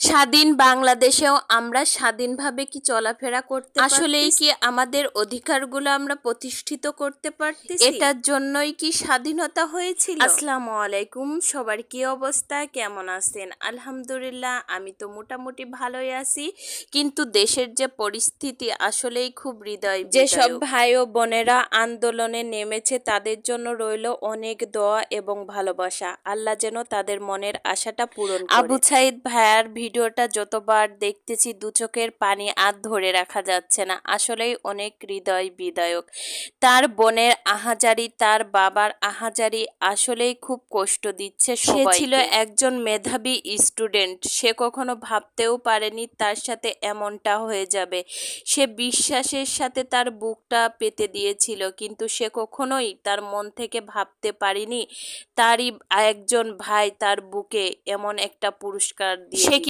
স্বাধীন বাংলাদেশেও আমরা স্বাধীনভাবে কি চলাফেরা করতে আসলেই কি আমাদের অধিকারগুলো আমরা প্রতিষ্ঠিত করতে পারতেছি? এটার জন্যই কি স্বাধীনতা হয়েছিল? আসসালামু আলাইকুম, সবার কি অবস্থা, কেমন আছেন? আলহামদুলিল্লাহ, আমি তো মোটামুটি ভালোই আছি, কিন্তু দেশের যে পরিস্থিতি আসলেই খুব হৃদয় যেসব ভাই ও বোনেরা আন্দোলনে নেমেছে তাদের জন্য রইল অনেক দোয়া এবং ভালোবাসা। আল্লাহ যেন তাদের মনের আশাটা পূরণ করে। আবু সাইদ ভাইয়ার ভিডিওটা যতবার দেখতেছি দু চোখের পানি আর ধরে রাখা যাচ্ছে না, আসলেই অনেক হৃদয় বিদায়ক। তার বোনের আহাজারি, তার বাবার আহাজারি আসলেই খুব কষ্ট দিচ্ছে সবাইকে। সে ছিল একজন মেধাবী স্টুডেন্ট, সে কখনো ভাবতেও পারেনি তার সাথে এমনটা হয়ে যাবে। সে বিশ্বাসের সাথে তার বুকটা পেতে দিয়েছিল, কিন্তু সে কখনোই তার মন থেকে ভাবতে পারেনি তারই একজন ভাই তার বুকে এমন একটা পুরস্কার দিয়ে